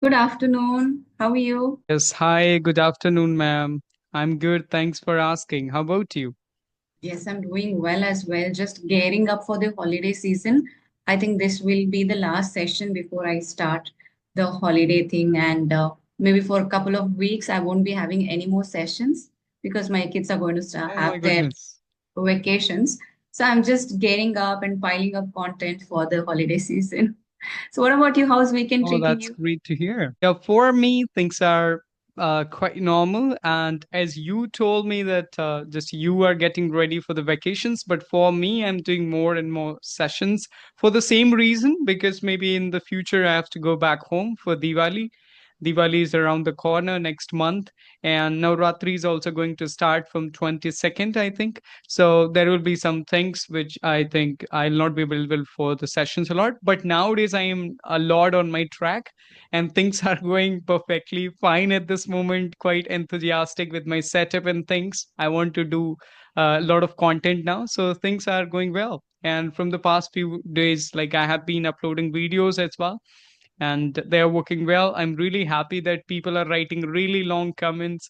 Good afternoon. How are you? Yes, hi, good afternoon, ma'am. I'm good, thanks for asking. How about you? Yes, I'm doing well as well. Just gearing up for the holiday season. I think this will be the last session before I start the holiday thing. And maybe for a couple of weeks, I won't be having any more sessions because my kids are going to start, Oh my have their goodness. vacations. So I'm just gearing up and piling up content for the holiday season. So, what about you? How's weekend Oh, treating that's you? great to hear. Yeah, for me, things are quite normal. And as you told me that just you are getting ready for the vacations, but for me, I'm doing more and more sessions for the same reason, because maybe in the future I have to go back home for Diwali. Diwali is around the corner next month, and Navratri is also going to start from 22nd, I think. So there will be some things which I think I'll not be available for the sessions a lot. But nowadays I am a lot on my track, and things are going perfectly fine at this moment. Quite enthusiastic with my setup and things. I want to do a lot of content now, so things are going well. And from the past few days, like I have been uploading videos as well, and they're working well. I'm really happy that people are writing really long comments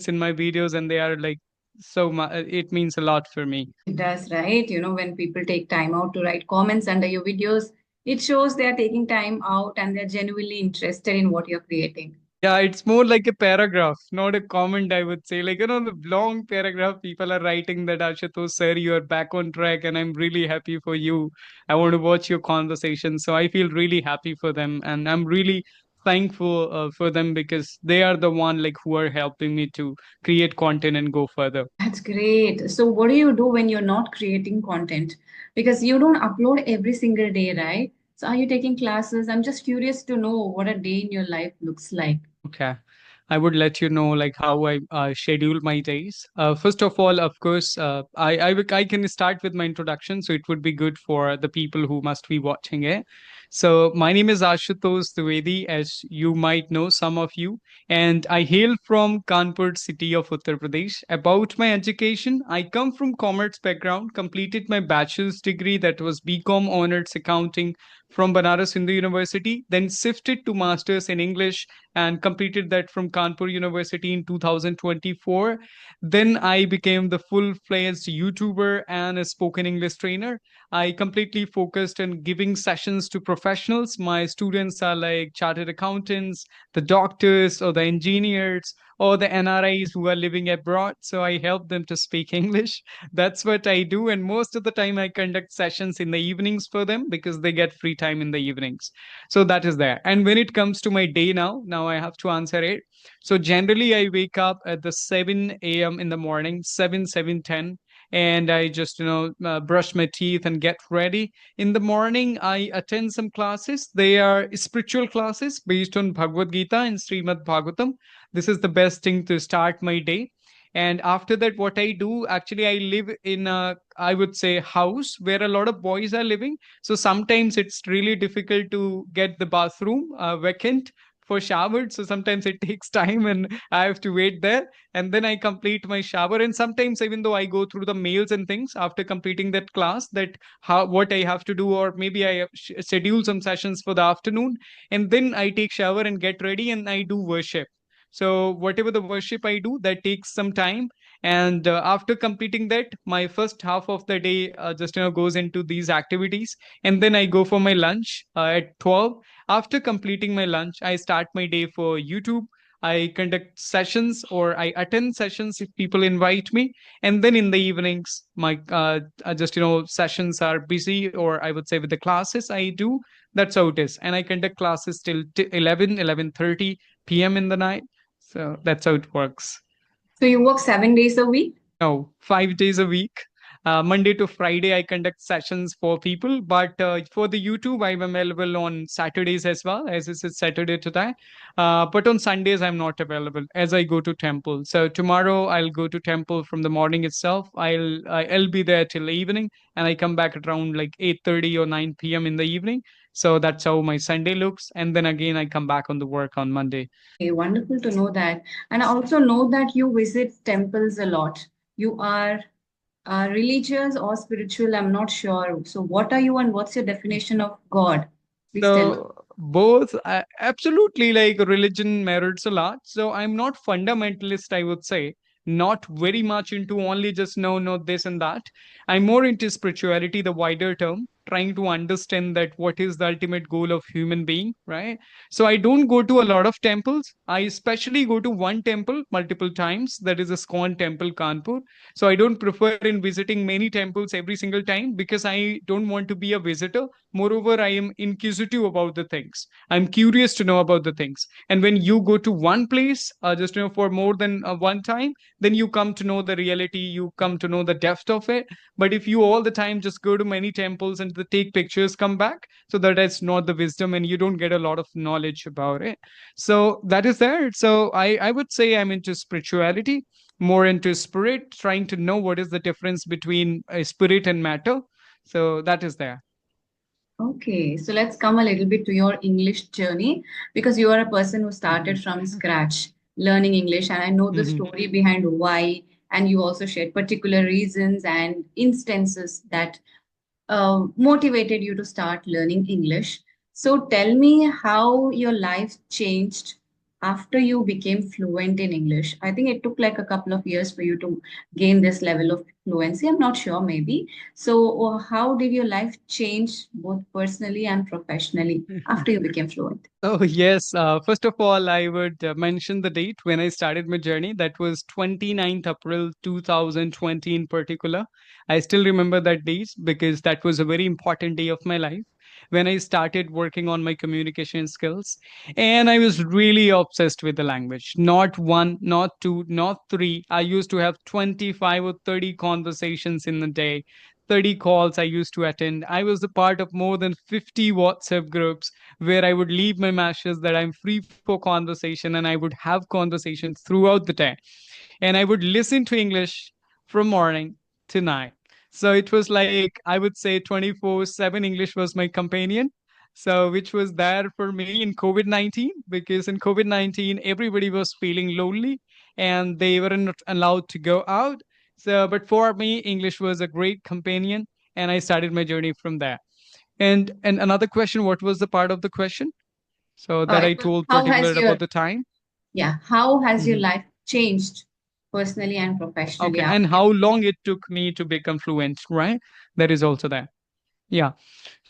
in my videos, and they are like so much. It means a lot for me. It does, right? When people take time out to write comments under your videos, it shows they are taking time out and they're genuinely interested in what you're creating. Yeah, it's more like a paragraph, not a comment, I would say. Like, the long paragraph people are writing that Ashutosh sir, you are back on track and I'm really happy for you. I want to watch your conversation. So I feel really happy for them, and I'm really thankful for them, because they are the one like who are helping me to create content and go further. That's great. So, what do you do when you're not creating content? Because you don't upload every single day, right? So, are you taking classes? I'm just curious to know what a day in your life looks like. Okay. I would let you know like how I schedule my days. First of all, of course, I can start with my introduction, so it would be good for the people who must be watching it. So my name is Ashutosh Dwivedi, as you might know, some of you, and I hail from Kanpur city of Uttar Pradesh. About my education, I come from commerce background, completed my bachelor's degree, that was BCom honors accounting from Banaras Hindu University, then shifted to masters in English and completed that from Kanpur University in 2024. Then I became the full-fledged YouTuber and a spoken English trainer. I completely focused on giving sessions to professionals. My students are like chartered accountants, the doctors, or the engineers, or the NRIs who are living abroad. So I help them to speak English. That's what I do. And most of the time, I conduct sessions in the evenings for them because they get free time in the evenings. So that is there. And when it comes to my day now I have to answer it. So generally I wake up at the 7 a.m. in the morning, 7:10, and I just brush my teeth and get ready. In the morning I attend some classes. They are spiritual classes based on Bhagavad Gita and Srimad Bhagavatam. This is the best thing to start my day. And after that, what I do, actually I live in a, I would say, house where a lot of boys are living. So sometimes it's really difficult to get the bathroom vacant for shower. So sometimes it takes time and I have to wait there. And then I complete my shower. And sometimes, even though I go through the mails and things after completing that class, that how what I have to do, or maybe I schedule some sessions for the afternoon. And then I take shower and get ready and I do worship. So whatever the worship I do, that takes some time. And after completing that, my first half of the day just goes into these activities, and then I go for my lunch at 12. After completing my lunch, I start my day for YouTube. I conduct sessions or I attend sessions if people invite me. And then in the evenings, my just sessions are busy, or I would say with the classes I do. That's how it is. And I conduct classes till 11:30 p.m. in the night. So that's how it works. So, you work 7 days a week? No, 5 days a week. Monday to Friday, I conduct sessions for people, but for the YouTube, I'm available on Saturdays as well, as this is Saturday today. But on Sundays, I'm not available as I go to temple. So tomorrow, I'll go to temple from the morning itself. I'll be there till evening, and I come back at around like 8:30 or 9 p.m. in the evening. So that's how my Sunday looks, and then again, I come back on the work on Monday. Okay, wonderful to know that. And I also know that you visit temples a lot. You are religious or spiritual, I'm not sure. So, what are you and what's your definition of God? Please tell So me. Both, absolutely, like religion merits a lot. So I'm not fundamentalist, I would say. Not very much into only just no, no, this and that. I'm more into spirituality, the wider term, trying to understand that what is the ultimate goal of human being, right? So I don't go to a lot of temples. I especially go to one temple multiple times. That is a Iskcon temple, Kanpur. So I don't prefer in visiting many temples every single time because I don't want to be a visitor. Moreover, I am inquisitive about the things. I'm curious to know about the things. And when you go to one place, just for more than one time, then you come to know the reality. You come to know the depth of it. But if you all the time just go to many temples and take pictures, come back, so that is not the wisdom, and you don't get a lot of knowledge about it. So that is there. So I would say I'm into spirituality, more into spirit, trying to know what is the difference between spirit and matter. So that is there. Okay, so let's come a little bit to your English journey because you are a person who started Mhm. from scratch learning English, and I know the Mhm. story behind why, and you also shared particular reasons and instances that motivated you to start learning English. So tell me how your life changed after you became fluent in English. I think it took like a couple of years for you to gain this level of fluency. I'm not sure, maybe. So, how did your life change both personally and professionally after you became fluent? Oh, yes. First of all, I would mention the date when I started my journey. That was 29th April 2020 in particular. I still remember that date because that was a very important day of my life when I started working on my communication skills. And I was really obsessed with the language. Not one, not two, not three. I used to have 25 or 30 conversations in a day. 30 calls I used to attend. I was a part of more than 50 WhatsApp groups where I would leave my messages that I'm free for conversation, and I would have conversations throughout the day. And I would listen to English from morning to night. So it was like, I would say 24/7 English was my companion. So, which was there for me in COVID 19, because in COVID 19, everybody was feeling lonely and they weren't allowed to go out. So, but for me, English was a great companion, and I started my journey from there. And another question, what was the part of the question? So that I It was told how particular has your about the time. yeah, how has your Mhm. life changed personally and professionally Okay, after and you how became long it took me to become fluent, right? That is also there. Yeah.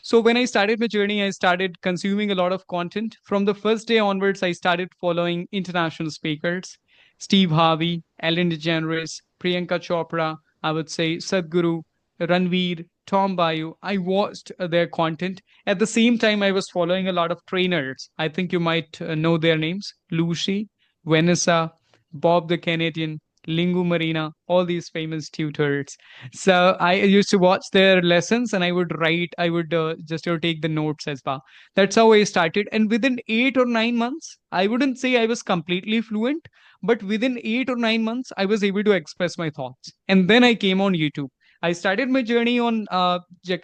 So when I started my journey, I started consuming a lot of content. From the first day onwards, I started following international speakers, Steve Harvey, Ellen DeGeneres, Priyanka Chopra, I would say Sadhguru, Ranveer, Tom Bayu. I watched their content. At the same time, I was following a lot of trainers. I think you might know their names: Lucy, Vanessa, Bob the Canadian, Lingu Marina, all these famous tutors. So I used to watch their lessons and I would write, I would just take the notes as well. That's how I started. And within 8 or 9 months, I wouldn't say I was completely fluent, but within 8 or 9 months, I was able to express my thoughts. And then I came on YouTube. I started my journey on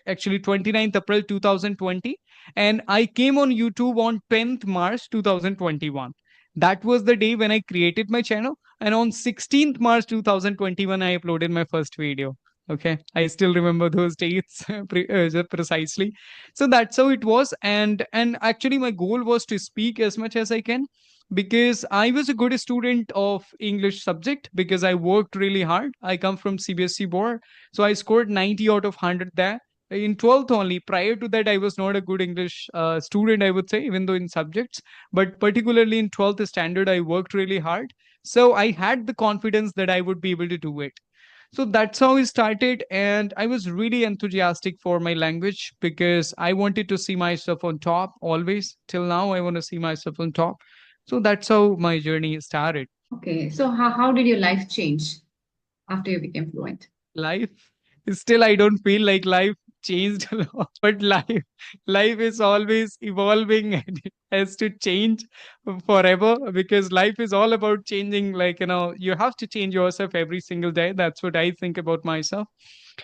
actually 29th April 2020, and I came on YouTube on 10th March 2021. That was the day when I created my channel, and on 16th March 2021, I uploaded my first video. Okay, I still remember those dates precisely. So that's how it was, and actually my goal was to speak as much as I can, because I was a good student of English subject because I worked really hard. I come from CBSE board, so I scored 90 out of 100 there. In 12th only. Prior to that, I was not a good English student, I would say, even though in subjects, but particularly in 12th standard, I worked really hard. So I had the confidence that I would be able to do it. So that's how it started. And I was really enthusiastic for my language because I wanted to see myself on top always. Till now, I want to see myself on top. So that's how my journey started. okay, so how did your life change after you became fluent? Life, still, I don't feel like life changed a lot, but life is always evolving and it has to change forever, because life is all about changing. Like, you have to change yourself every single day. That's what I think about myself.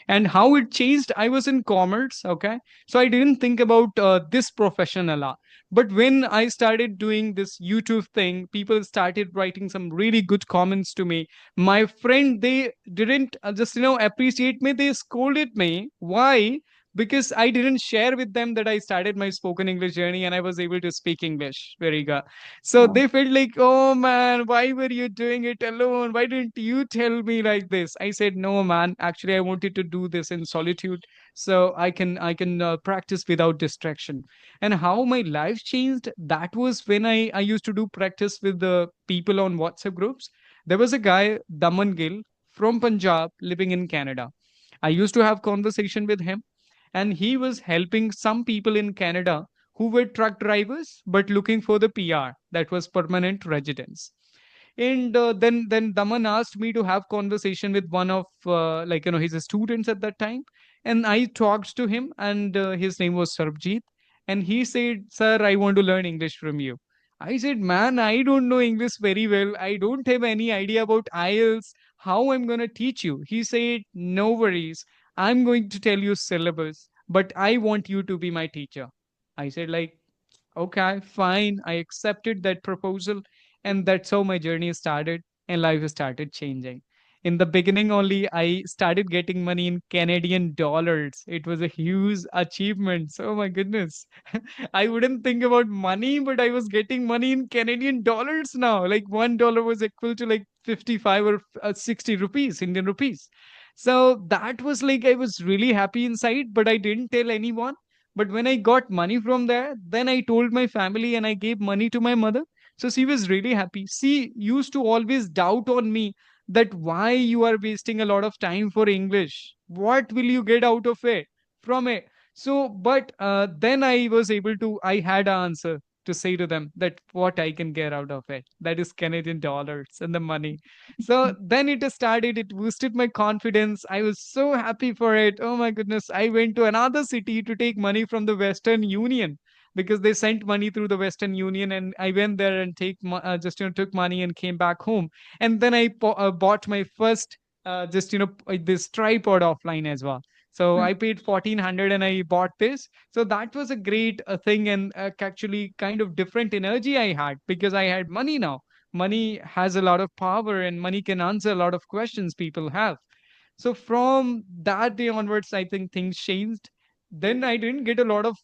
And how it changed, I was in commerce. Okay, so I didn't think about this profession a lot. But when I started doing this YouTube thing, people started writing some really good comments to me. My friend, they didn't just appreciate me, they scolded me. Why? because I didn't share with them that I started my spoken English journey and I was able to speak English. Very good. So Wow. they felt like, oh man, why were you doing it alone? Why didn't you tell me like this? I said, no, man, actually, I wanted to do this in solitude so I can practice without distraction. And how my life changed, that was when I used to do practice with the people on WhatsApp groups. There was a guy, Daman Gill, from Punjab living in Canada. I used to have conversation with him, and he was helping some people in Canada who were truck drivers but looking for the PR, that was permanent residence. And then Daman asked me to have conversation with one of his students at that time, and I talked to him, and his name was Sarbjeet, and he said, "Sir, I want to learn English from you." I said, "Man, I don't know English very well. I don't have any idea about IELTS. How I'm gonna teach you?" He said, "No worries. I'm going to tell you syllabus, but I want you to be my teacher." I said, like, okay, fine. I accepted that proposal, and that's how my journey started, and life started changing. In the beginning, only I started getting money in Canadian dollars. It was a huge achievement. Oh my goodness. I wouldn't think about money, but I was getting money in Canadian dollars now. Like $1 was equal to like 55 or 60 rupees, Indian rupees. So that was like, I was really happy inside, but I didn't tell anyone. But when I got money from there, then I told my family and I gave money to my mother. So she was really happy. She used to always doubt on me that why you are wasting a lot of time for English. What will you get out of it from it? So, but then I was able to, I had an answer to say to them that what I can get out of it. That is Canadian dollars and the money. So then it started, it boosted my confidence. I was so happy for it. Oh my goodness. I went to another city to take money from the Western Union because they sent money through the Western Union, and I went there and just took money and came back home. And then I bought my first this tripod offline as well. So I paid 1400 and I bought this. So that was a great thing, and actually kind of different energy I had because I had money now. Money has a lot of power, and money can answer a lot of questions people have. So from that day onwards, I think things changed. Then I didn't get a lot of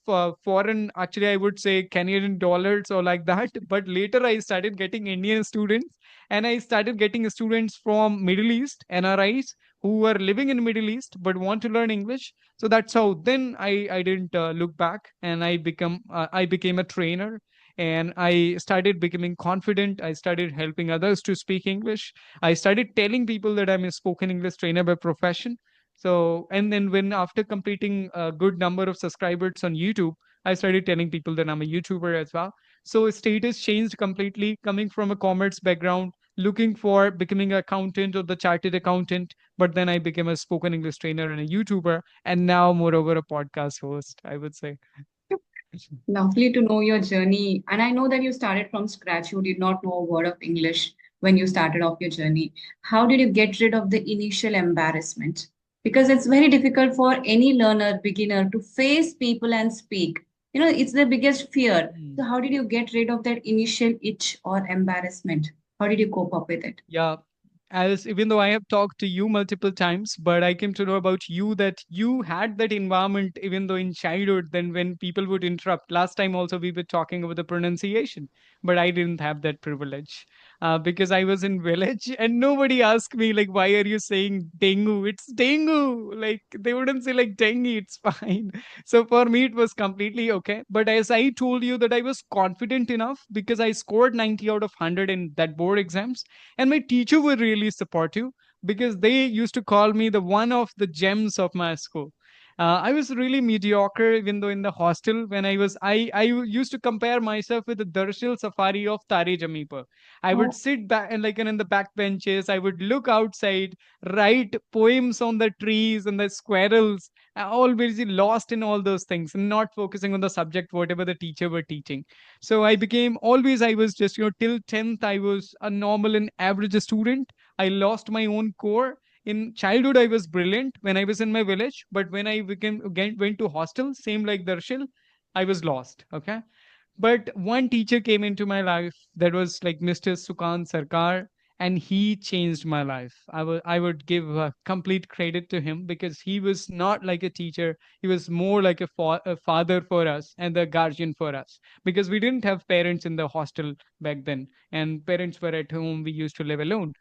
foreign, actually, I would say Canadian dollars or like that. But later I started getting Indian students, and I started getting students from Middle East, NRIs, who were living in Middle East but want to learn English. So that's how. Then I didn't look back, and I became a trainer, and I started becoming confident. I started helping others to speak English. I started telling people that I'm a spoken English trainer by profession. So, and then when after completing a good number of subscribers on YouTube, I started telling people that I'm a YouTuber as well. So status changed completely, coming from a commerce background, looking for becoming an accountant or the chartered accountant. But then I became a spoken English trainer and a YouTuber, and now moreover a podcast host, I would say. Lovely to know your journey. And I know that you started from scratch. You did not know a word of English when you started off your journey. How did you get rid of the initial embarrassment? Because it's very difficult for any learner, beginner to face people and speak. You know, it's the biggest fear. So, how did you get rid of that initial itch or embarrassment? How did you cope up with it? Yeah, as even though I have talked to you multiple times, but I came to know about you that you had that environment even though in childhood, then when people would interrupt. Last time also we were talking about the pronunciation, but I didn't have that privilege because I was in village and nobody asked me like, why are you saying dengu? It's dengu. Like they wouldn't say like dengue, it's fine. So for me, it was completely okay. But as I told you that I was confident enough because I scored 90 out of 100 in that board exams, and my teacher were really supportive because they used to call me the one of the gems of my school. I was really mediocre, even though in the hostel when I used to compare myself with the Darshil Safari of Tare Jami Par. I would Oh, sit back and like in the back benches. I would look outside, write poems on the trees and the squirrels. Always lost in all those things and not focusing on the subject, whatever the teacher were teaching. So I became always, I was just, till 10th, I was a normal and average student. I lost my own core. In childhood, I was brilliant when I was in my village, but when I became again went to hostel, same like Darshil, I was lost. Okay. But one teacher came into my life that was like Mr. Sukan Sarkar. and he changed my life. I would give complete credit to him, because he was not like a teacher. He was more like a father for us and a guardian for us, because we didn't have parents in the hostel back then, and parents were at home. We used to live alone.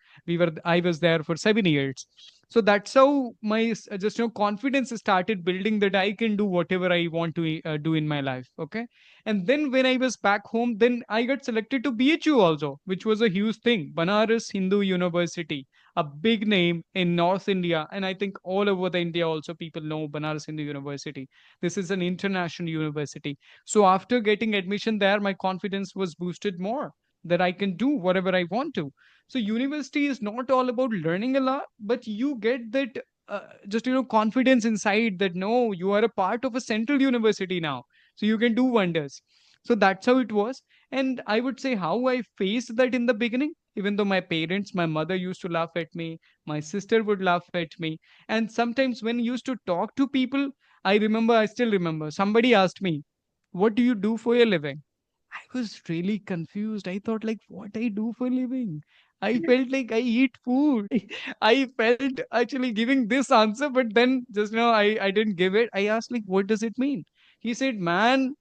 I was there for 7 years. So that's how my just confidence started building, that I can do whatever I want to do in my life. Okay. And then when I was back home, then I got selected to BHU also, which was a huge thing. Banaras Hindu University, a big name in North India. And I think all over the India also people know Banaras Hindu University. This is an international university. So after getting admission there, my confidence was boosted more, that I can do whatever I want to. So university is not all about learning a lot, but you get that just confidence inside, that no, you are a part of a central university now, so you can do wonders. So that's how it was. And I would say how I faced that in the beginning, even though my parents, my mother used to laugh at me, my sister would laugh at me, and sometimes when used to talk to people, I still remember somebody asked me, what do you do for your living? I was really confused. I thought, like, what I do for a living? I felt like I eat food. I felt actually giving this answer, but then just I didn't give it. I asked, like, what does it mean? He said, man,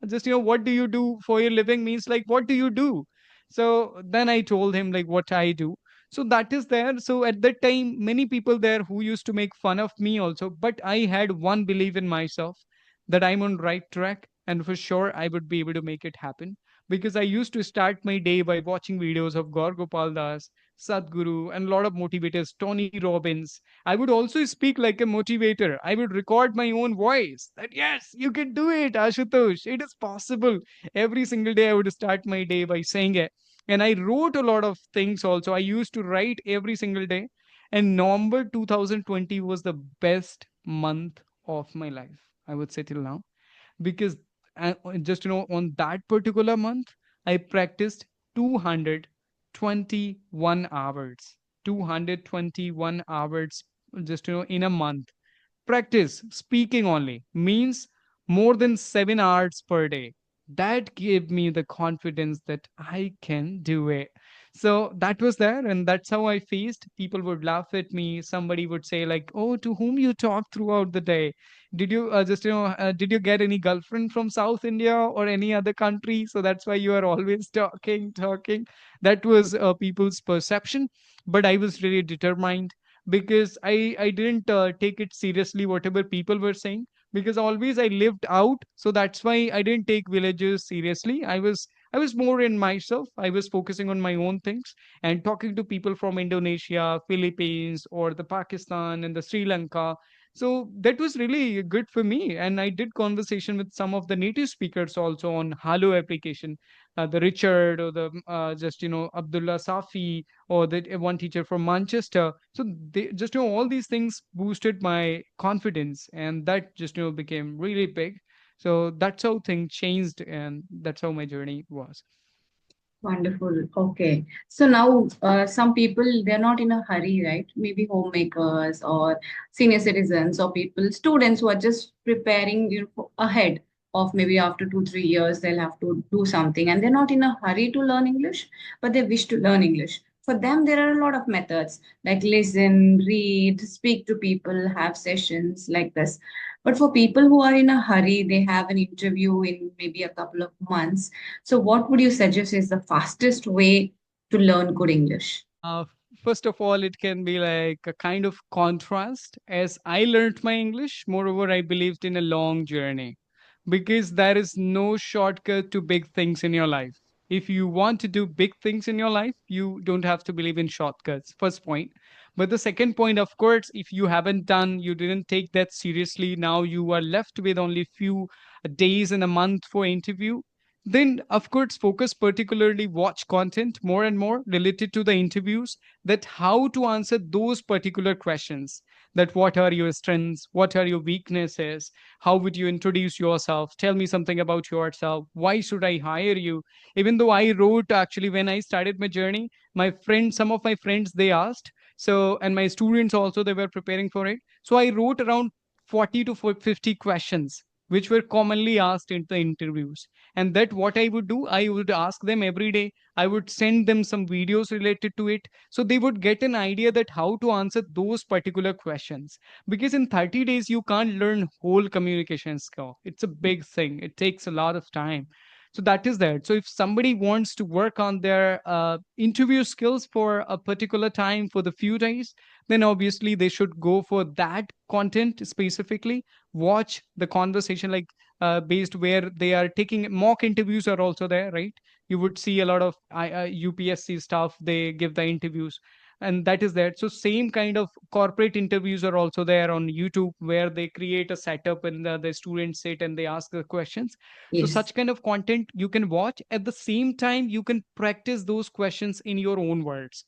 just what do you do for your living means, like, what do you do? So then I told him, like, what I do. So that is there. So at that time, many people there who used to make fun of me also, but I had one belief in myself, that I'm on right track, and for sure I would be able to make it happen, because I used to start my day by watching videos of Gaur Gopal Das, Sadhguru, and a lot of motivators, Tony Robbins. I would also speak like a motivator. I would record my own voice that, yes, you can do it, Ashutosh. It is possible. Every single day, I would start my day by saying it. And I wrote a lot of things also. I used to write every single day. And November 2020 was the best month of my life, I would say, till now, because just on that particular month I practiced 221 hours. 221 hours, just in a month. Practice speaking only means more than 7 hours per day. That gave me the confidence that I can do it. So that was there, and that's how I faced. People would laugh at me. Somebody would say, like, oh, to whom you talk throughout the day? Did you did you get any girlfriend from South India or any other country, so that's why you are always talking? That was people's perception. But I was really determined, because I didn't take it seriously whatever people were saying, because always I lived out. So that's why I didn't take villages seriously. I was more in myself. I was focusing on my own things, and talking to people from Indonesia, Philippines, or the Pakistan and the Sri Lanka. So that was really good for me. And I did conversation with some of the native speakers also on Halo application, the Richard, or the just Abdullah Safi, or the one teacher from Manchester. So they just all these things boosted my confidence, and that just became really big. So that's how things changed, and that's how my journey was. Wonderful. Okay. So now, some people, they're not in a hurry, right? Maybe homemakers or senior citizens or people, students who are just preparing, ahead of maybe after 2, 3 years, they'll have to do something, and they're not in a hurry to learn English, but they wish to learn English. For them, there are a lot of methods like listen, read, speak to people, have sessions like this. But for people who are in a hurry, they have an interview in maybe a couple of months, so, what would you suggest is the fastest way to learn good English? Uh, First of all, it can be like a kind of contrast. As I learned my English, moreover, I believed in a long journey, because there is no shortcut to big things in your life. If you want to do big things in your life, you don't have to believe in shortcuts. First point. But the second point, of course, if you haven't done, you didn't take that seriously, now you are left with only few days in a month for interview, then of course focus, particularly watch content more and more related to the interviews, that how to answer those particular questions, that what are your strengths, what are your weaknesses, how would you introduce yourself, tell me something about yourself, why should I hire you. Even though I wrote, actually when I started my journey, my friends, some of my friends, they asked, so, and my students also, they were preparing for it, so I wrote around 40 to 50 questions which were commonly asked in the interviews. And that what I would do, I would ask them every day. I would send them some videos related to it, so they would get an idea that how to answer those particular questions. Because in 30 days you can't learn whole communication skill. It's a big thing, it takes a lot of time. So that is there. So if somebody wants to work on their interview skills for a particular time for the few days, then obviously they should go for that content specifically. Watch the conversation, like based where they are taking mock interviews are also there, right? You would see a lot of UPSC stuff, they give the interviews, and that is there. So same kind of corporate interviews are also there on YouTube, where they create a setup and the students sit and they ask the questions. So Yes. such kind of content you can watch. At the same time, you can practice those questions in your own words.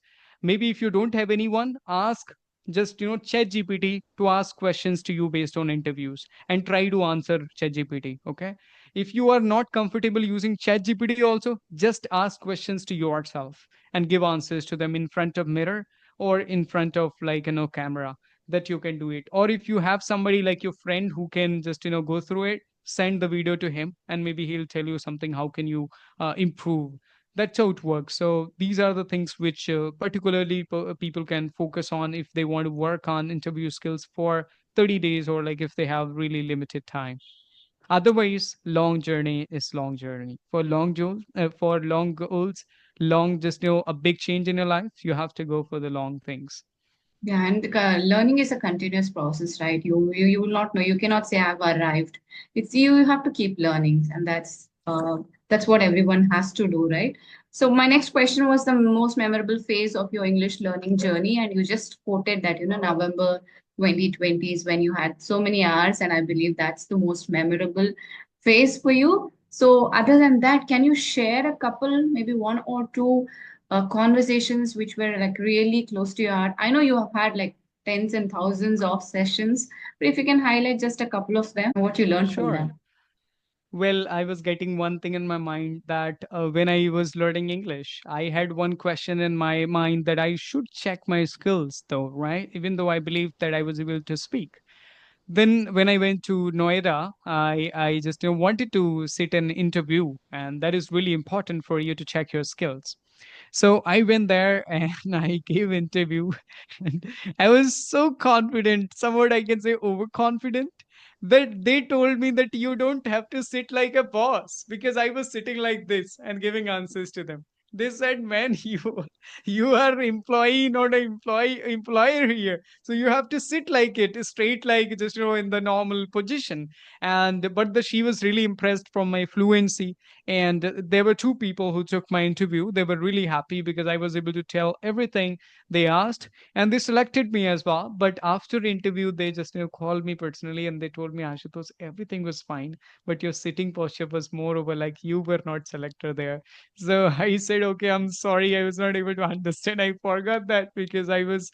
Maybe if you don't have anyone, ask just chat gpt to ask questions to you based on interviews, and try to answer chat gpt. Okay, if you are not comfortable using chat gpt also, just ask questions to yourself and give answers to them in front of mirror or in front of like camera. That you can do it. Or if you have somebody like your friend who can just go through it, send the video to him and maybe he'll tell you something how can you improve. That's how it works. So these are the things which particularly people can focus on if they want to work on interview skills for 30 days, or like if they have really limited time. Otherwise, long journey is long journey. For long goals, for long goals, long just a big change in your life, you have to go for the long things. Yeah, and learning is a continuous process, right? You will not know. You cannot say I've arrived. It's you have to keep learning, and that's what everyone has to do, right? So my next question was the most memorable phase of your English learning journey, and you just quoted that November 2020 is when you had so many hours, and I believe that's the most memorable phase for you. So other than that, can you share a couple, maybe one or two? Conversations which were like really close to your heart? I know you have had like tens and thousands of sessions, but if you can highlight just a couple of them, what you learned from Sure. them. Well, I was getting one thing in my mind that when I was learning English, I had one question in my mind that I should check my skills, though, right? Even though I believed that I was able to speak. Then, when I went to Noida, I just wanted to sit an interview, and that is really important for you to check your skills. So I went there and I gave interview, and I was so confident, somewhat I can say overconfident, that they told me that you don't have to sit like a boss, because I was sitting like this and giving answers to them. They said, "Man, you are employee, not an employer here. So you have to sit like it, straight, like just in the normal position." And but she was really impressed from my fluency, and there were two people who took my interview. They were really happy because I was able to tell everything they asked, and they selected me as well. But after interview, they just called me personally and they told me, "Ashutosh, everything was fine, but your sitting posture was more over like you were not selected there." So I said, "Okay, I'm sorry, I was not able to understand. I forgot that because I was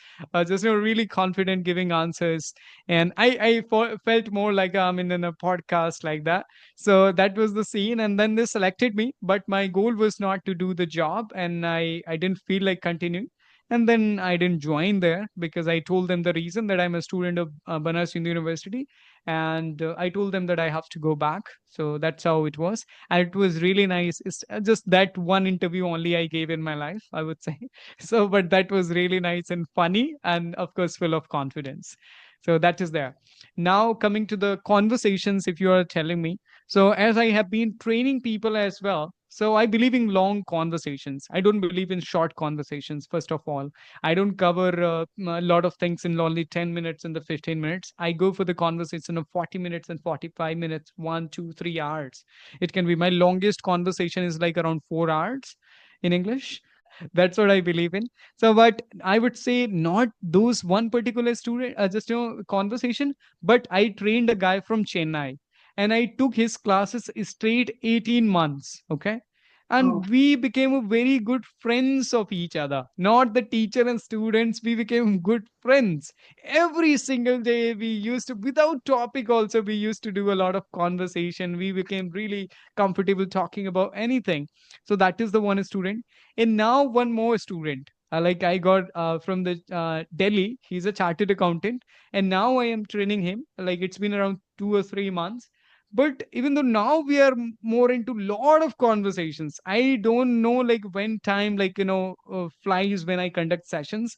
just really confident giving answers, and I felt more like I'm in a podcast like that." So that was the scene, and then they selected me, but my goal was not to do the job, and I didn't feel like continuing. And then I didn't join there because I told them the reason that I'm a student of Banaras Hindu University, and I told them that I have to go back. So that's how it was, and it was really nice. It's just that one interview only I gave in my life, I would say. So, but that was really nice and funny, and of course full of confidence. So that is there. Now coming to the conversations, if you are telling me, so, as I have been training people as well, so I believe in long conversations. I don't believe in short conversations, first of all. I don't cover a lot of things in only 10 minutes and the 15 minutes. I go for the conversation of 40 minutes and 45 minutes, 1, 2, 3 hours. It can be my longest conversation is like around 4 hours in English. That's what I believe in. So, but I would say not those one particular student, just conversation, but I trained a guy from Chennai, and I took his classes straight 18 months. Okay. Oh, And we became very good friends of each other. Not the teacher and students, we became good friends. Every single day, we used to, without topic, also, we used to do a lot of conversation. We became really comfortable talking about anything. So, that is the one student. And now, one more student. Like I got from the Delhi, he's a chartered accountant, and now I am training him. Like it's been around 2 or 3 months, But even though now we are more into lot of conversations, I don't know like when time like flies when I conduct sessions.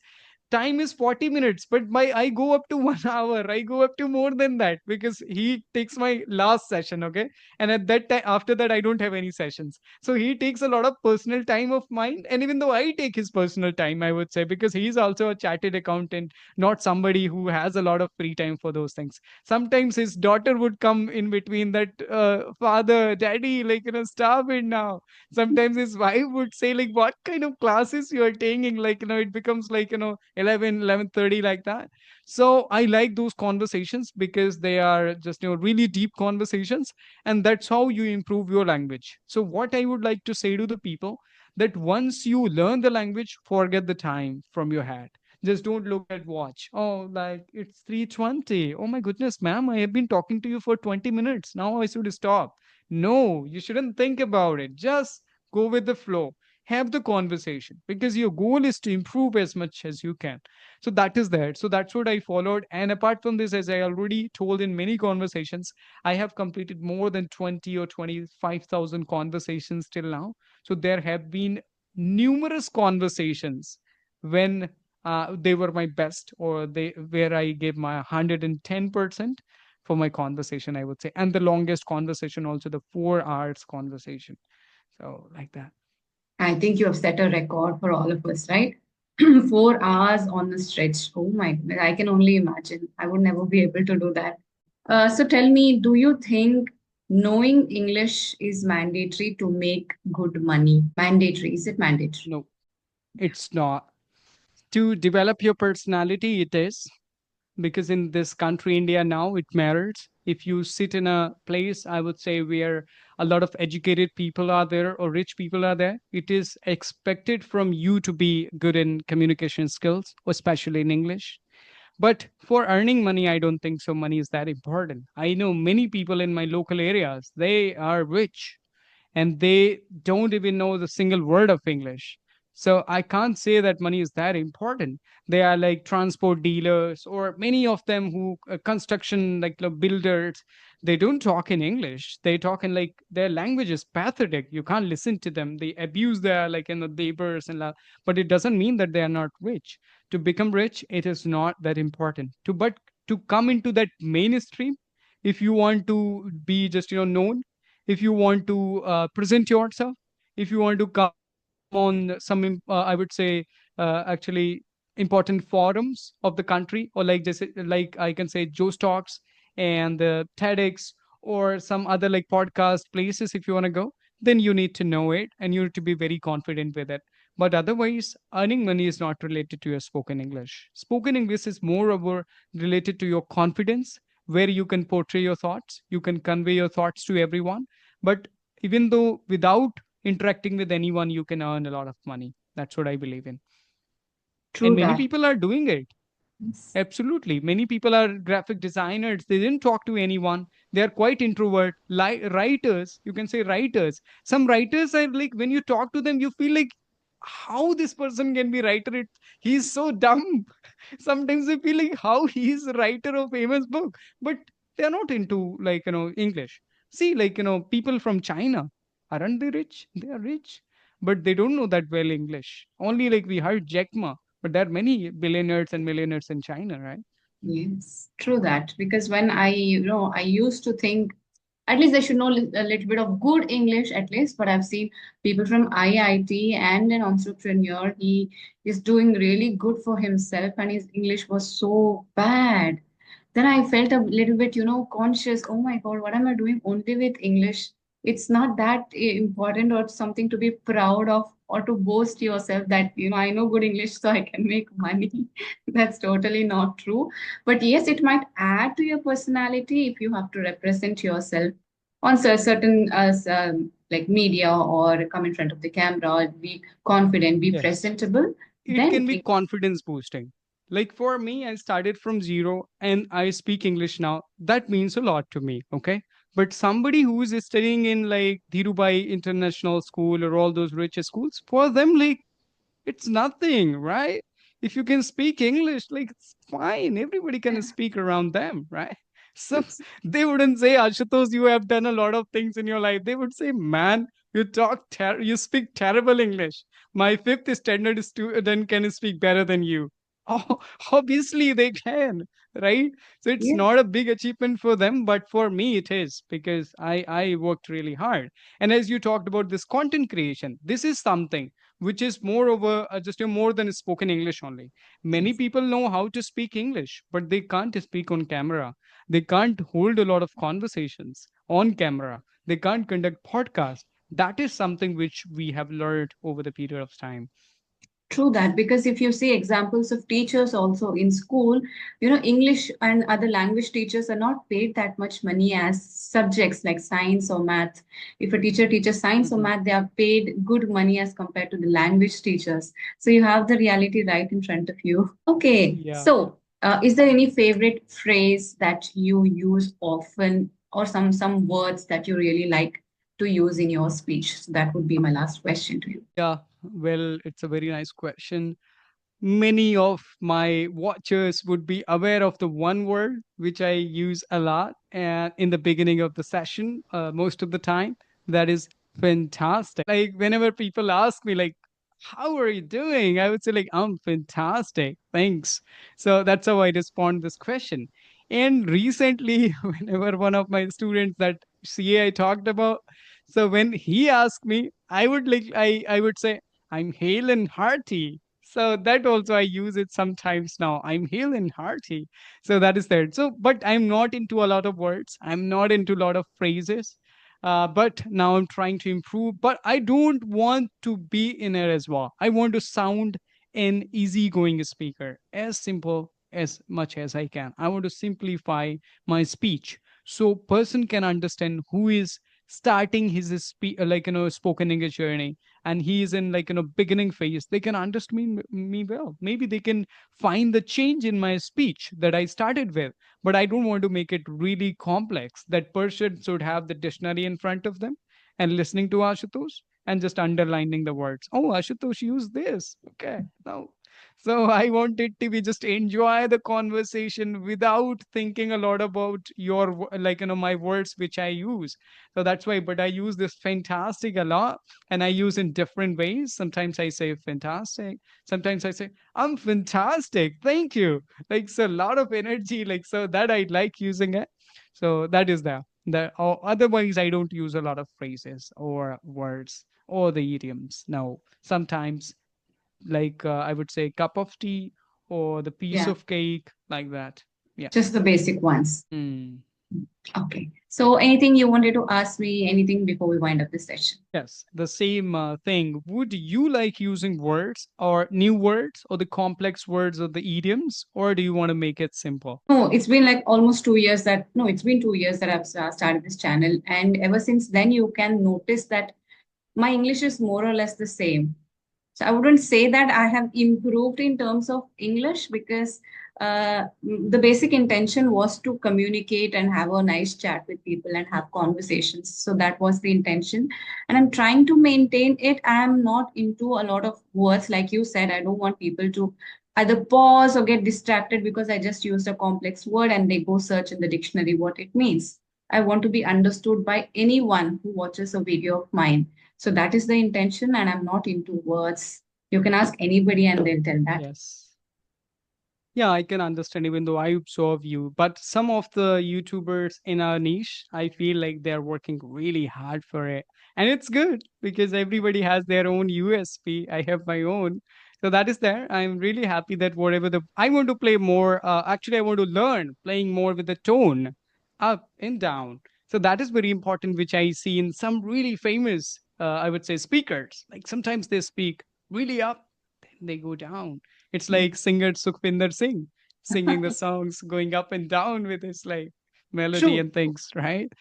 Time is 40 minutes, but my I go up to 1 hour, I go up to more than that, because he takes my last session, okay? And at that time, after that, I don't have any sessions, so he takes a lot of personal time of mine. And even though I take his personal time, I would say, because he's also a chartered accountant, not somebody who has a lot of free time for those things. Sometimes his daughter would come in between that, father, daddy, like, stop it now. Sometimes his wife would say like, what kind of classes you are taking, like, it becomes like, 11:30, like that. So I like those conversations because they are just, really deep conversations, and that's how you improve your language. So what I would like to say to the people, that once you learn the language, forget the time from your head. Just don't look at watch. Oh, like it's 3:20. Oh my goodness, ma'am, I have been talking to you for 20 minutes. Now I should stop. No, you shouldn't think about it. Just go with the flow. Have the conversation, because your goal is to improve as much as you can. So that is that. So that's what I followed. And apart from this, as I already told in many conversations, I have completed more than 20 or 25,000 conversations till now. So there have been numerous conversations when they were my best, or they where I gave my 110% for my conversation, I would say. And the longest conversation also, the 4 hours conversation. So like that. I think you have set a record for all of us, right? 4 hours on the stretch. Oh my goodness, I can only imagine. I would never be able to do that. So tell me, do you think knowing English is mandatory to make good money? Mandatory. Is it mandatory? No, it's not. To develop your personality, it is, because in this country, India, now it matters. If you sit in a place, I would say, where a lot of educated people are there or rich people are there, it is expected from you to be good in communication skills, especially in English. But for earning money, I don't think so. Money is that important. I know many people in my local areas, they are rich and they don't even know the single word of English. So I can't say that money is that important. They are like transport dealers, or many of them who construction, like the builders. They don't talk in English. They talk in, like, their language is pathetic. You can't listen to them. They abuse their, like, neighbors and but it doesn't mean that they are not rich. To become rich, it is not that important. To come into that mainstream, if you want to be just known, if you want to present yourself, if you want to come on some I would say actually important forums of the country, or like just like I can say Joe Stocks and TEDx, or some other like podcast places, if you want to go, then you need to know it and you need to be very confident with it. But otherwise, earning money is not related to your spoken English. Spoken English is more over related to your confidence, where you can portray your thoughts, you can convey your thoughts to everyone. But even though without interacting with anyone, you can earn a lot of money. That's what I believe in. And True many that. people are doing it. Yes. Absolutely. Many people are graphic designers. They didn't talk to anyone. They are quite introvert. Writers, you can say writers. Some writers are like, when you talk to them, you feel like, how this person can be writer? He's so dumb. Sometimes I feel like, how he's a writer of famous book, but they're not into, like, English. See, like, people from China, aren't they rich? They are rich, but they don't know that well English. Only like we heard Jack Ma, but there are many billionaires and millionaires in China, right? Yes, true that. Because when I used to think at least they should know a little bit of good English at least. But I've seen people from IIT and an entrepreneur. He is doing really good for himself, and his English was so bad. Then I felt a little bit, conscious. Oh my God, what am I doing only with English? It's not that important or something to be proud of or to boast yourself that, I know good English so I can make money. That's totally not true. But yes, it might add to your personality if you have to represent yourself on certain like media or come in front of the camera or be confident, be Yes. presentable. It Then can be confidence boosting. Like for me, I started from zero and I speak English now. That means a lot to me. Okay. But somebody who is studying in like Dhirubai International School or all those rich schools, for them, like, it's nothing, right? If you can speak English, like, it's fine. Everybody can speak around them, right? So they wouldn't say, Ashutosh, you have done a lot of things in your life. They would say, man, you speak terrible English. My fifth standard student can speak better than you. Oh, obviously they can, right? So it's Yes. not a big achievement for them, but for me it is because I worked really hard. And as you talked about this content creation, this is something which is moreover just more than spoken English only. Many Yes. people know how to speak English, but they can't speak on camera. They can't hold a lot of conversations on camera. They can't conduct podcasts. That is something which we have learned over the period of time. True that, because if you see examples of teachers also in school, English and other language teachers are not paid that much money as subjects like science or math. If a teacher teaches science or Mhm. math, they are paid good money as compared to the language teachers. So you have the reality right in front of you. Okay, Yeah. so is there any favorite phrase that you use often, or some words that you really like to use in your speech? So that would be my last question to you. Yeah. Well, it's a very nice question. Many of my watchers would be aware of the one word which I use a lot and in the beginning of the session, most of the time, that is fantastic. Like whenever people ask me, like, how are you doing? I would say, like, I'm fantastic. Thanks. So that's how I respond this question. And recently, whenever one of my students that CA I talked about, so when he asked me, I would say, I'm hale and hearty. So that also I use it sometimes now. I'm hale and hearty. So that is there. So, but I'm not into a lot of words. I'm not into a lot of phrases. But now I'm trying to improve. But I don't want to be in a reservoir. I want to sound an easygoing speaker, as simple as much as I can. I want to simplify my speech so person can understand who is starting his spoken English journey and he is in beginning phase. They can understand me well. Maybe they can find the change in my speech that I started with, but I don't want to make it really complex. That person should have the dictionary in front of them and listening to Ashutosh and just underlining the words. Oh, Ashutosh used this. Okay, now. So I wanted to be just enjoy the conversation without thinking a lot about my words which I use. So that's why, but I use this fantastic a lot and I use in different ways. Sometimes I say fantastic. Sometimes I say I'm fantastic. Thank you. Like so, a lot of energy. Like so that I like using it. So that is there. Or otherwise, I don't use a lot of phrases or words or the idioms. No, sometimes I would say cup of tea or the piece Yeah, of cake like that. Yeah. just the basic ones. Hmm. Okay. So anything you wanted to ask me, anything before we wind up this session? Yes, the same thing. Would you like using words or new words or the complex words or the idioms, or do you want to make it simple? No, it's been like almost 2 years that, no, it's been 2 years that I've started this channel. And ever since then, you can notice that my English is more or less the same. So I wouldn't say that I have improved in terms of English because the basic intention was to communicate and have a nice chat with people and have conversations. So that was the intention. And I'm trying to maintain it. I am not into a lot of words. Like you said, I don't want people to either pause or get distracted because I just used a complex word and they go search in the dictionary what it means. I want to be understood by anyone who watches a video of mine. So that is the intention, and I'm not into words. You can ask anybody and they'll tell that. Yes. Yeah, I can understand even though I observe you. But some of the YouTubers in our niche, I feel like they're working really hard for it. And it's good because everybody has their own USP. I have my own. So that is there. I'm really happy that whatever I want to play more, actually, I want to learn playing more with the tone up and down. So that is very important, which I see in some really famous, I would say, speakers. Like sometimes they speak really up, then they go down. It's like singer Sukhvinder Singh singing the songs, going up and down with his like melody True. and things, right?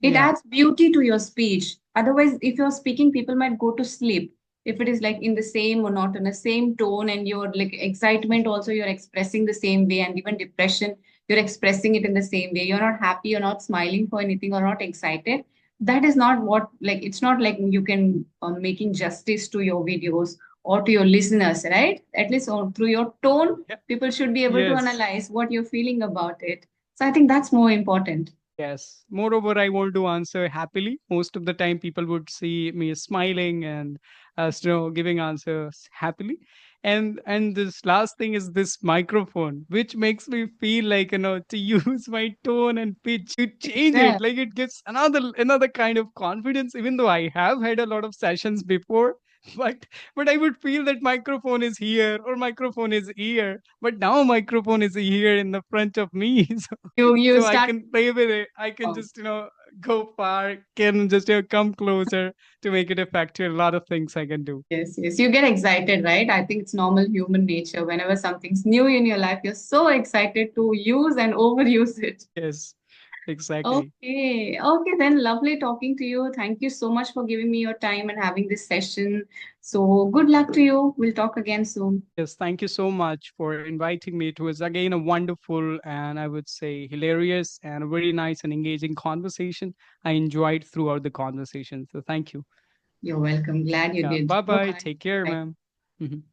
It Yeah. adds beauty to your speech. Otherwise, if you're speaking, people might go to sleep. If it is like in the same monotonous, same tone, and your like excitement also you're expressing the same way, and even depression, you're expressing it in the same way. You're not happy, you're not smiling for anything, or not excited. That is not what like it's not like you can making justice to your videos or to your listeners, right? At least through your tone, Yeah. people should be able to Yes. analyze what you're feeling about it. So I think that's more important. Yes. Moreover, I want to answer happily. Most of the time, people would see me smiling and giving answers happily. And this last thing is this microphone, which makes me feel like to use my tone and pitch to change Yeah. it. Like it gives another kind of confidence. Even though I have had a lot of sessions before, but but I would feel that microphone is here or microphone is here. But now microphone is here in the front of me. You So I start. can play with it. I can just go far, can just come closer to make it effective. A lot of things I can do. Yes, yes. You get excited, right? I think it's normal human nature. Whenever something's new in your life, you're so excited to use and overuse it. Yes, exactly. Okay. Okay, then lovely talking to you. Thank you so much for giving me your time and having this session. So good luck to you. We'll talk again soon. Yes, thank you so much for inviting me. It was again a wonderful and I would say hilarious and a very nice and engaging conversation. I enjoyed throughout the conversation. So thank you. You're welcome. Glad you Yeah, did. bye Bye bye. bye. Take care, Bye. ma'am. Mhm.